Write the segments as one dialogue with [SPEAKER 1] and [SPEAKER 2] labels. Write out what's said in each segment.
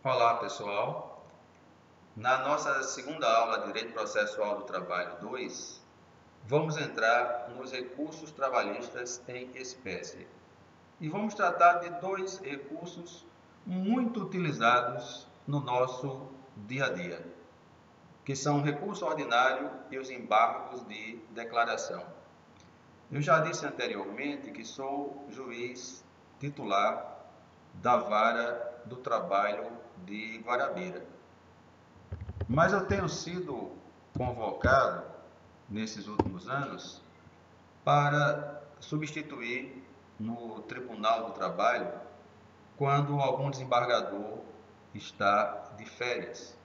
[SPEAKER 1] Olá, pessoal. Na nossa segunda aula de Direito Processual do Trabalho 2, vamos entrar nos recursos trabalhistas em espécie. E vamos tratar de dois recursos muito utilizados no nosso dia a dia, que são o recurso ordinário e os embargos de declaração. Eu já disse anteriormente que sou juiz titular da Vara do Trabalho de Guarabira. Mas eu tenho sido convocado nesses últimos anos para substituir no Tribunal do Trabalho quando algum desembargador está de férias.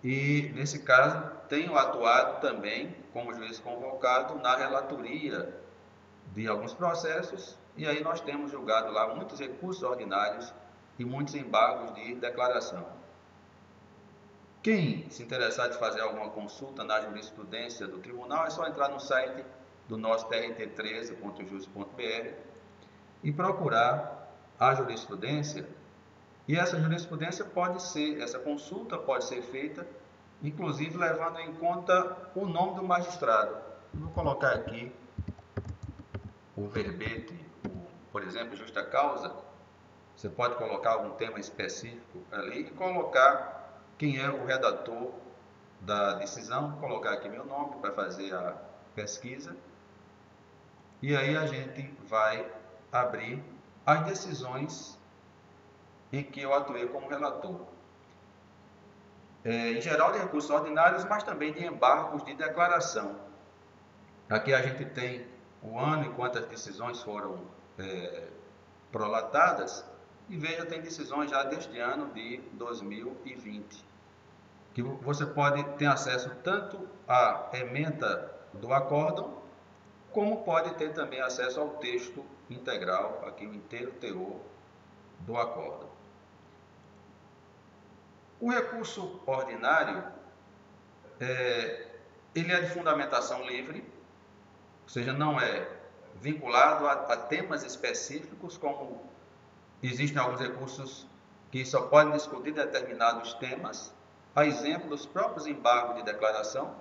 [SPEAKER 1] E, nesse caso, tenho atuado também como juiz convocado na relatoria de alguns processos, e aí nós temos julgado lá muitos recursos ordinários e muitos embargos de declaração. Quem se interessar de fazer alguma consulta na jurisprudência do tribunal, é só entrar no site do nosso trt13.jus.br e procurar a jurisprudência. E essa jurisprudência essa consulta pode ser feita, inclusive levando em conta o nome do magistrado. Vou colocar aqui o verbete, por exemplo, justa causa. Você pode colocar algum tema específico ali e colocar quem é o redator da decisão. Vou colocar aqui meu nome para fazer a pesquisa. E aí a gente vai abrir as decisões em que eu atuei como relator. Em geral de recursos ordinários, mas também de embargos de declaração. Aqui a gente tem o ano e quantas decisões foram prolatadas. E veja, tem decisões já deste ano de 2020, que você pode ter acesso tanto à ementa do acórdão, como pode ter também acesso ao texto integral, aqui o inteiro teor do acórdão. O recurso ordinário, ele é de fundamentação livre, ou seja, não é vinculado a temas específicos, como existem alguns recursos que só podem discutir determinados temas, a exemplo dos próprios embargos de declaração,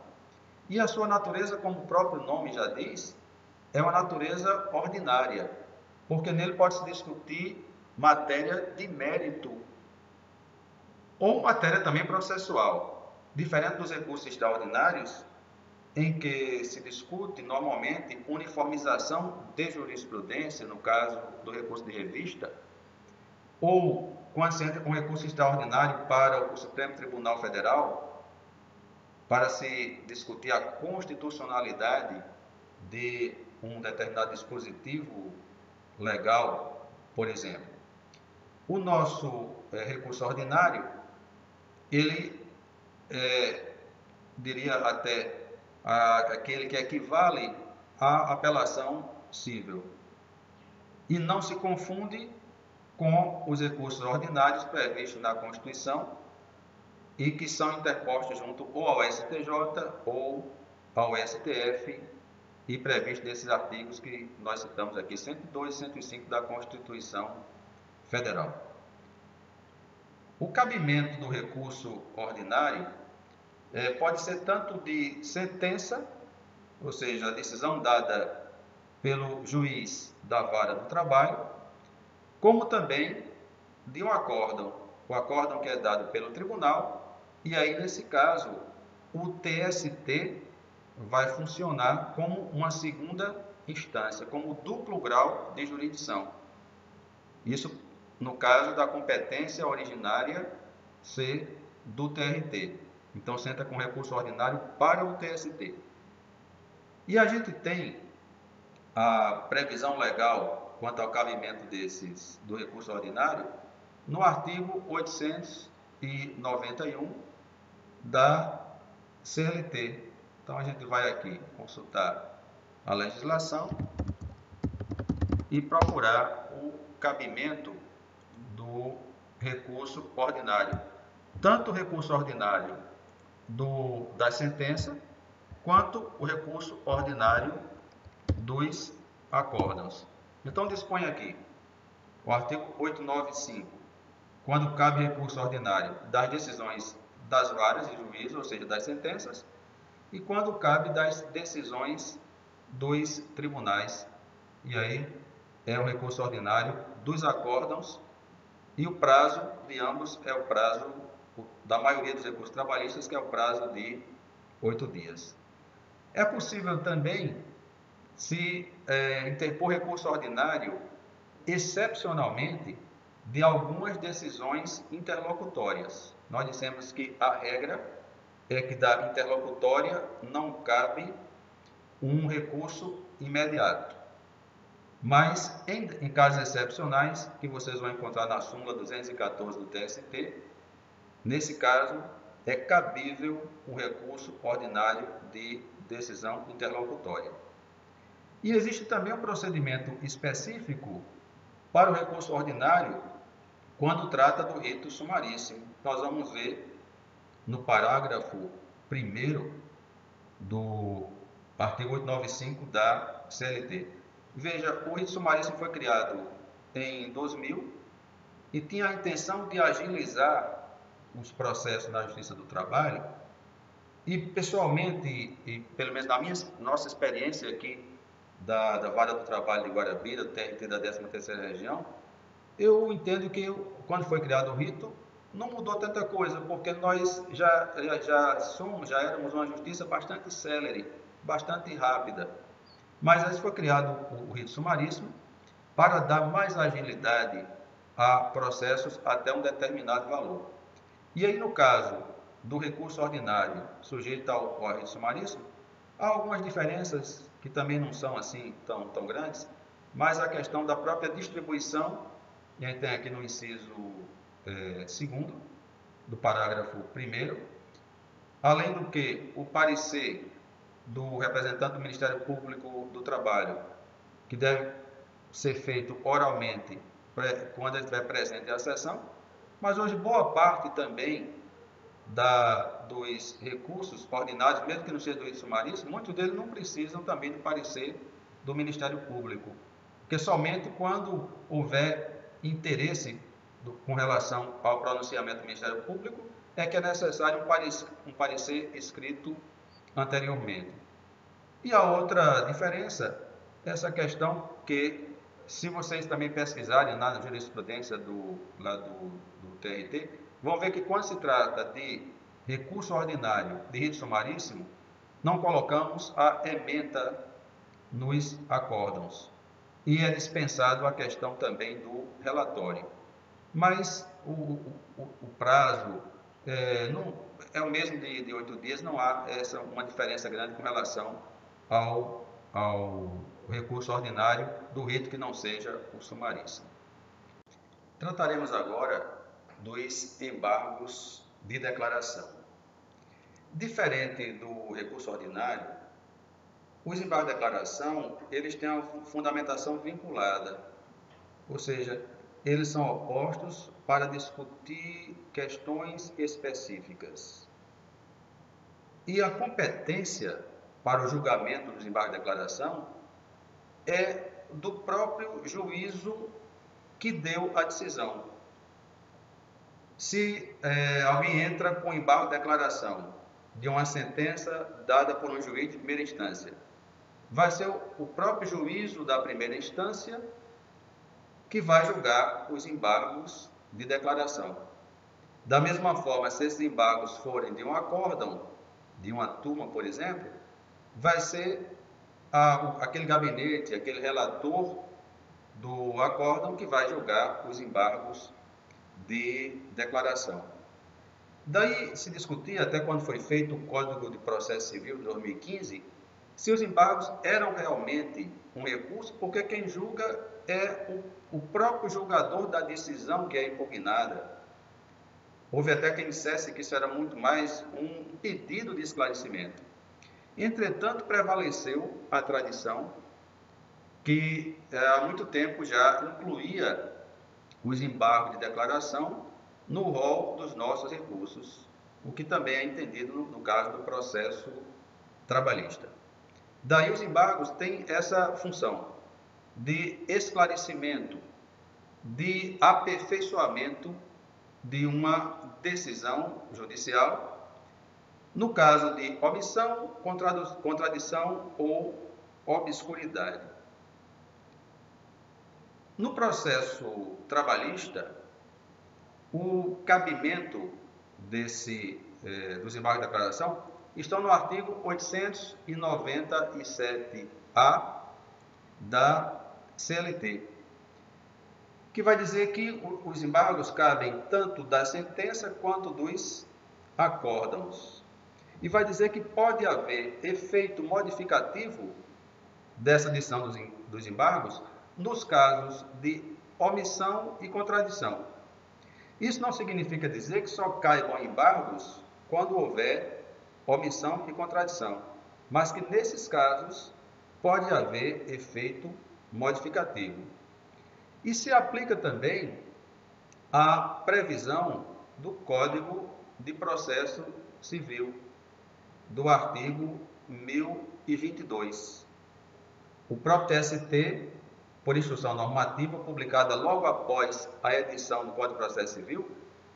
[SPEAKER 1] e a sua natureza, como o próprio nome já diz, é uma natureza ordinária, porque nele pode-se discutir matéria de mérito ou matéria também processual, diferente dos recursos extraordinários, em que se discute normalmente uniformização de jurisprudência, no caso do recurso de revista, ou quando se entra com recurso extraordinário para o Supremo Tribunal Federal, para se discutir a constitucionalidade de um determinado dispositivo legal, por exemplo. O nosso recurso ordinário, ele diria até aquele que equivale à apelação cível, e não se confunde com os recursos ordinários previstos na Constituição e que são interpostos junto ou ao STJ ou ao STF e previstos nesses artigos que nós citamos aqui, 102 e 105 da Constituição Federal. O cabimento do recurso ordinário pode ser tanto de sentença, ou seja, a decisão dada pelo juiz da vara do trabalho, como também de um acórdão, o acórdão que é dado pelo tribunal, e aí, nesse caso, o TST vai funcionar como uma segunda instância, como duplo grau de jurisdição. Isso no caso da competência originária ser do TRT. Então, você entra com recurso ordinário para o TST. E a gente tem a previsão legal quanto ao cabimento do recurso ordinário no artigo 891 da CLT. Então, a gente vai aqui consultar a legislação e procurar o cabimento do recurso ordinário. Tanto o recurso ordinário da sentença, quanto o recurso ordinário dos acórdãos. Então, dispõe aqui o artigo 895. quando cabe recurso ordinário das decisões das varas de juízo, ou seja, das sentenças, e quando cabe das decisões dos tribunais. E aí é o recurso ordinário dos acórdãos, e o prazo de ambos é o prazo da maioria dos recursos trabalhistas, que é o prazo de 8 dias. É possível também se interpor recurso ordinário excepcionalmente de algumas decisões interlocutórias. Nós dissemos que a regra é que da interlocutória não cabe um recurso imediato. Mas, em casos excepcionais, que vocês vão encontrar na súmula 214 do TST, nesse caso, é cabível o recurso ordinário de decisão interlocutória. E existe também um procedimento específico para o recurso ordinário quando trata do rito sumaríssimo. Nós vamos ver no parágrafo 1º do artigo 895 da CLT. Veja, o rito sumaríssimo foi criado em 2000 e tinha a intenção de agilizar os processos na Justiça do Trabalho. E, pessoalmente, e pelo menos na nossa experiência aqui da Vara do Trabalho de Guarabira, do TRT da 13ª Região, eu entendo que quando foi criado o rito, não mudou tanta coisa, porque nós já éramos uma justiça bastante célere, bastante rápida. Mas aí foi criado o rito sumaríssimo para dar mais agilidade a processos até um determinado valor. E aí, no caso do recurso ordinário sujeito ao rito sumaríssimo, há algumas diferenças que também não são assim tão grandes, mas a questão da própria distribuição, e a gente tem aqui no inciso 2º do parágrafo 1º, além do que o parecer do representante do Ministério Público do Trabalho, que deve ser feito oralmente quando ele estiver presente à sessão, mas hoje boa parte também dos recursos ordinários, mesmo que não seja do rito sumaríssimo, muitos deles não precisam também do parecer do Ministério Público, porque somente quando houver interesse com relação ao pronunciamento do Ministério Público é que é necessário um parecer escrito anteriormente. E a outra diferença é essa questão que, se vocês também pesquisarem na jurisprudência do TRT, vão ver que quando se trata de recurso ordinário de rito sumaríssimo, não colocamos a ementa nos acórdãos. E é dispensado a questão também do relatório. Mas o prazo é o mesmo de 8 dias, não há uma diferença grande com relação ao recurso ordinário do rito que não seja o sumaríssimo. Trataremos agora dos embargos de declaração. Diferente do recurso ordinário, os embargos de declaração, eles têm uma fundamentação vinculada, ou seja, eles são opostos para discutir questões específicas. E a competência para o julgamento dos embargos de declaração é do próprio juízo que deu a decisão. Se alguém entra com embargo de declaração de uma sentença dada por um juiz de primeira instância, vai ser o próprio juízo da primeira instância que vai julgar os embargos de declaração. Da mesma forma, se esses embargos forem de um acórdão, de uma turma, por exemplo, vai ser aquele gabinete, aquele relator do acórdão que vai julgar os embargos de declaração. Daí se discutia, até quando foi feito o Código de Processo Civil de 2015, se os embargos eram realmente um recurso, porque quem julga é o próprio julgador da decisão que é impugnada. Houve até quem dissesse que isso era muito mais um pedido de esclarecimento. Entretanto, prevaleceu a tradição que há muito tempo já incluía os embargos de declaração no rol dos nossos recursos, o que também é entendido no caso do processo trabalhista. Daí os embargos têm essa função de esclarecimento, de aperfeiçoamento de uma decisão judicial, no caso de omissão, contradição ou obscuridade. No processo trabalhista, o cabimento dos embargos de declaração estão no artigo 897-A da CLT, que vai dizer que os embargos cabem tanto da sentença quanto dos acórdãos. E vai dizer que pode haver efeito modificativo dessa decisão dos embargos nos casos de omissão e contradição. Isso não significa dizer que só caibam embargos quando houver omissão e contradição, mas que nesses casos pode haver efeito modificativo. E se aplica também a previsão do Código de Processo Civil, do artigo 1022. O próprio TST, por instrução normativa publicada logo após a edição do Código de Processo Civil,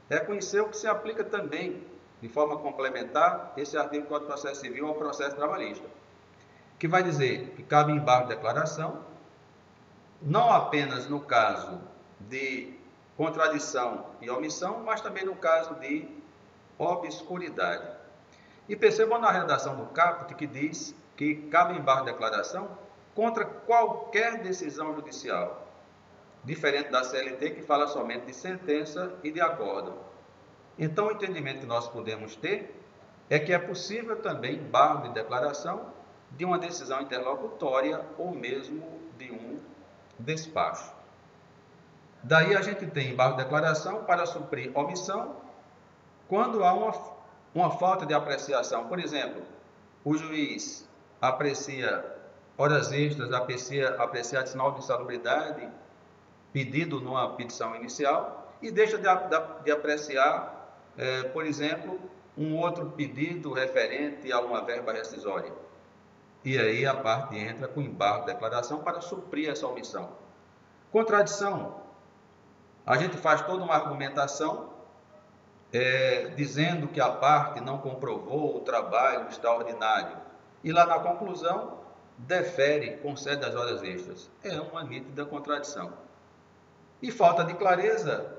[SPEAKER 1] reconheceu que se aplica também, de forma complementar, esse artigo do Código de Processo Civil ao processo trabalhista, que vai dizer que cabe embargo de declaração, não apenas no caso de contradição e omissão, mas também no caso de obscuridade. E percebam na redação do caput que diz que cabe embargo de declaração contra qualquer decisão judicial, diferente da CLT, que fala somente de sentença e de acórdão. Então, o entendimento que nós podemos ter é que é possível também embargo de declaração de uma decisão interlocutória ou mesmo de um despacho. Daí a gente tem embargo de declaração para suprir omissão quando há uma falta de apreciação. Por exemplo, o juiz aprecia horas extras, aprecia adicional de insalubridade pedido numa petição inicial e deixa de apreciar, por exemplo, um outro pedido referente a uma verba rescisória. E aí a parte entra com embargo de declaração para suprir essa omissão. Contradição. A gente faz toda uma argumentação dizendo que a parte não comprovou o trabalho extraordinário. E lá na conclusão, defere, concede as horas extras. É uma nítida contradição. E falta de clareza.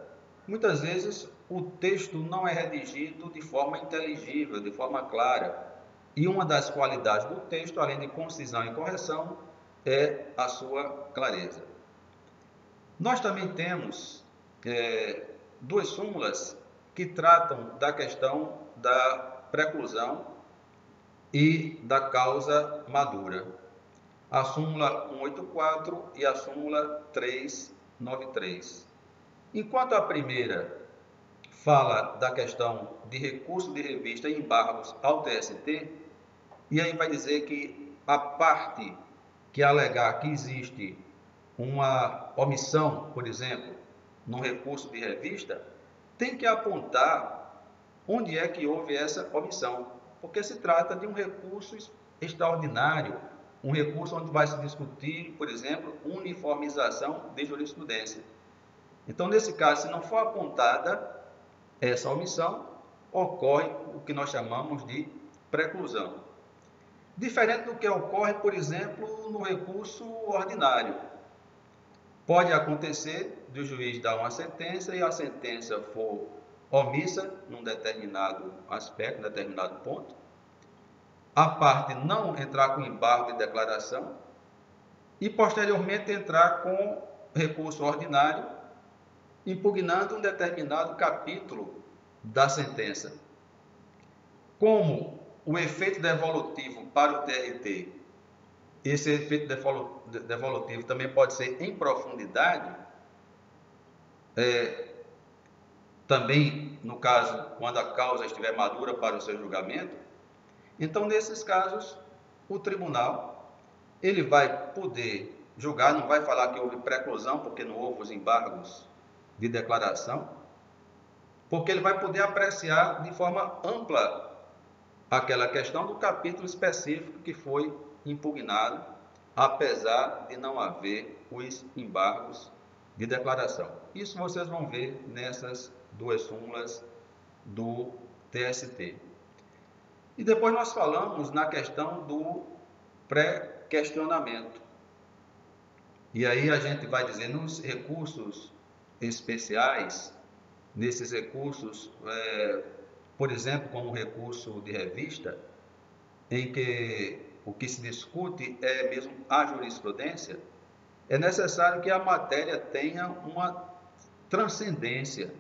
[SPEAKER 1] Muitas vezes o texto não é redigido de forma inteligível, de forma clara. E uma das qualidades do texto, além de concisão e correção, é a sua clareza. Nós também temos duas súmulas que tratam da questão da preclusão e da causa madura. A súmula 184 e a súmula 393. Enquanto a primeira fala da questão de recurso de revista e embargos ao TST, e aí vai dizer que a parte que alegar que existe uma omissão, por exemplo, no recurso de revista, tem que apontar onde é que houve essa omissão, porque se trata de um recurso extraordinário, um recurso onde vai se discutir, por exemplo, uniformização de jurisprudência. Então, nesse caso, se não for apontada essa omissão, ocorre o que nós chamamos de preclusão. Diferente do que ocorre, por exemplo, no recurso ordinário. Pode acontecer de o juiz dar uma sentença e a sentença for omissa num determinado aspecto, num determinado ponto, a parte não entrar com embargo de declaração e posteriormente entrar com recurso ordinário, impugnando um determinado capítulo da sentença. Como o efeito devolutivo para o TRT, esse efeito devolutivo também pode ser em profundidade, também no caso quando a causa estiver madura para o seu julgamento. Então, nesses casos, o tribunal ele vai poder julgar, não vai falar que houve preclusão porque não houve os embargos de declaração, porque ele vai poder apreciar de forma ampla aquela questão do capítulo específico que foi impugnado, apesar de não haver os embargos de declaração. Isso vocês vão ver nessas duas súmulas do TST. E depois nós falamos na questão do pré-questionamento. E aí a gente vai dizer, nos recursos especiais, nesses recursos, por exemplo, como o recurso de revista, em que o que se discute é mesmo a jurisprudência, é necessário que a matéria tenha uma transcendência,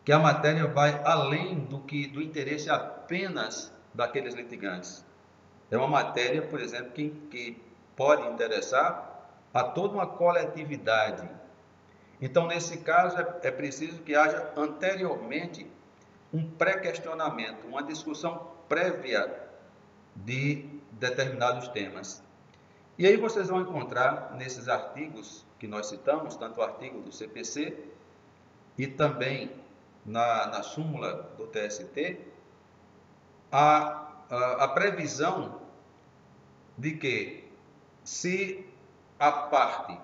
[SPEAKER 1] que a matéria vai além do interesse apenas daqueles litigantes. É uma matéria, por exemplo, que pode interessar a toda uma coletividade. Então, nesse caso, é preciso que haja anteriormente um pré-questionamento, uma discussão prévia de determinados temas. E aí vocês vão encontrar nesses artigos que nós citamos, tanto o artigo do CPC e também na súmula do TST, a previsão de que, se a parte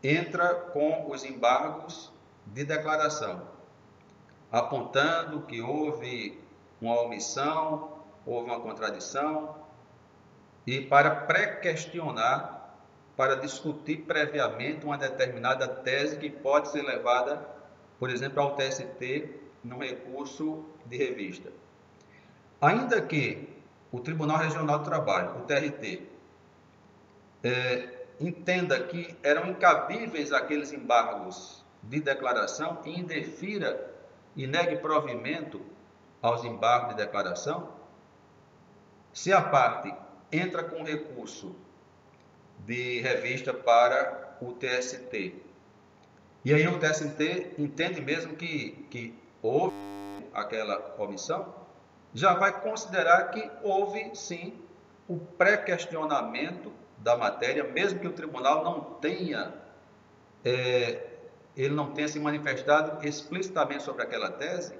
[SPEAKER 1] entra com os embargos de declaração, apontando que houve uma omissão, houve uma contradição, e para pré-questionar, para discutir previamente uma determinada tese que pode ser levada, por exemplo, ao TST num recurso de revista. Ainda que o Tribunal Regional do Trabalho, o TRT, entenda que eram incabíveis aqueles embargos de declaração e indefira e negue provimento aos embargos de declaração, se a parte entra com recurso de revista para o TST, e aí o TST entende mesmo que houve aquela omissão, já vai considerar que houve sim o pré-questionamento da matéria, mesmo que o tribunal não tenha ele não tenha se manifestado explicitamente sobre aquela tese,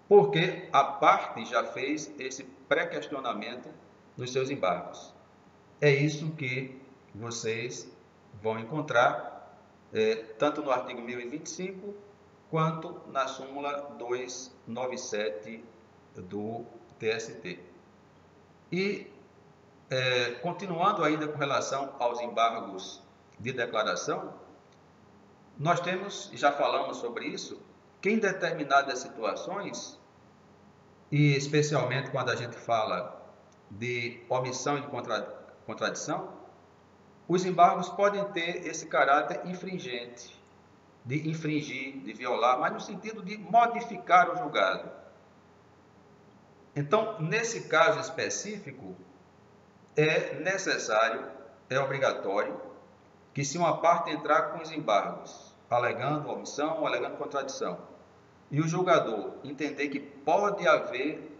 [SPEAKER 1] porque a parte já fez esse pré-questionamento nos seus embargos. É isso que vocês vão encontrar tanto no artigo 1025 quanto na súmula 297 do TST. E, continuando ainda com relação aos embargos de declaração, nós temos, já falamos sobre isso, que em determinadas situações, e especialmente quando a gente fala de omissão e de contradição, os embargos podem ter esse caráter infringente, de infringir, de violar, mas no sentido de modificar o julgado. Então, nesse caso específico, é necessário, é obrigatório, que se uma parte entrar com os embargos, alegando omissão ou alegando contradição, e o julgador entender que pode haver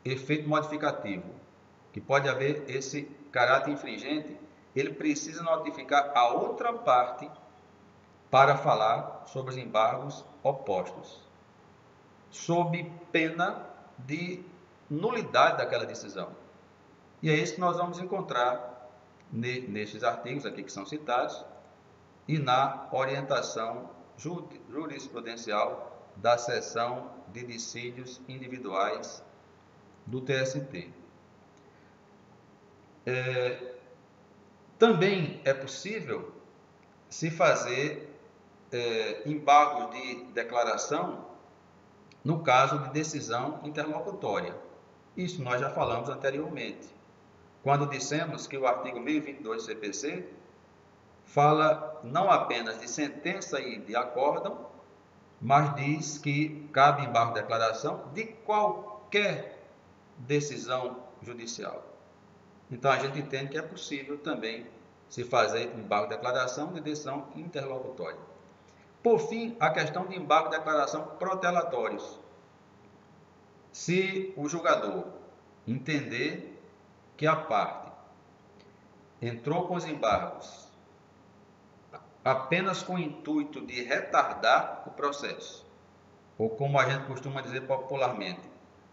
[SPEAKER 1] efeito modificativo, que pode haver esse caráter infringente, ele precisa notificar a outra parte para falar sobre os embargos opostos, sob pena de nulidade daquela decisão. E é isso que nós vamos encontrar nestes artigos aqui que são citados e na orientação jurisprudencial da seção de dissídios individuais do TST. Também é possível se fazer embargos de declaração no caso de decisão interlocutória. Isso nós já falamos anteriormente, quando dissemos que o artigo 1022 do CPC fala não apenas de sentença e de acórdão, mas diz que cabe embargo de declaração de qualquer decisão judicial. Então a gente entende que é possível também se fazer embargo de declaração de decisão interlocutória. Por fim, a questão de embargo de declaração protelatórios. Se o julgador entender que a parte entrou com os embargos apenas com o intuito de retardar o processo, ou como a gente costuma dizer popularmente,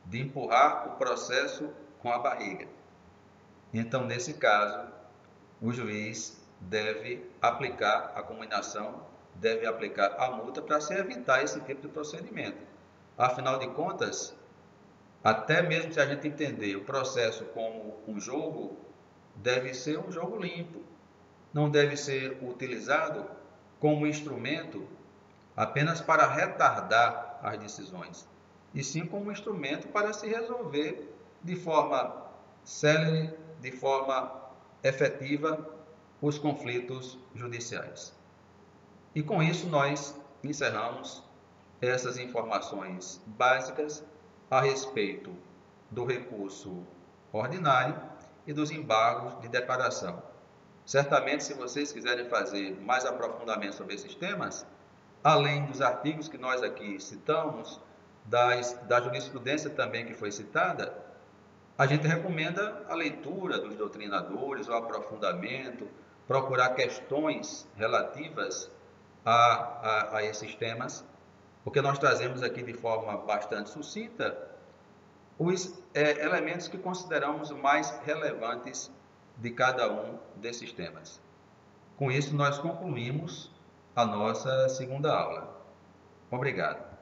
[SPEAKER 1] de empurrar o processo com a barriga, então nesse caso o juiz deve aplicar a cominação deve aplicar a multa para se evitar esse tipo de procedimento. Afinal de contas, até mesmo se a gente entender o processo como um jogo, deve ser um jogo limpo, não deve ser utilizado como instrumento apenas para retardar as decisões, e sim como instrumento para se resolver de forma célere, de forma efetiva, os conflitos judiciais. E com isso nós encerramos essas informações básicas a respeito do recurso ordinário e dos embargos de declaração. Certamente, se vocês quiserem fazer mais aprofundamento sobre esses temas, além dos artigos que nós aqui citamos, da jurisprudência também que foi citada, a gente recomenda a leitura dos doutrinadores, o aprofundamento, procurar questões relativas a esses temas, porque nós trazemos aqui de forma bastante sucinta os elementos que consideramos mais relevantes de cada um desses temas. Com isso, nós concluímos a nossa segunda aula. Obrigado.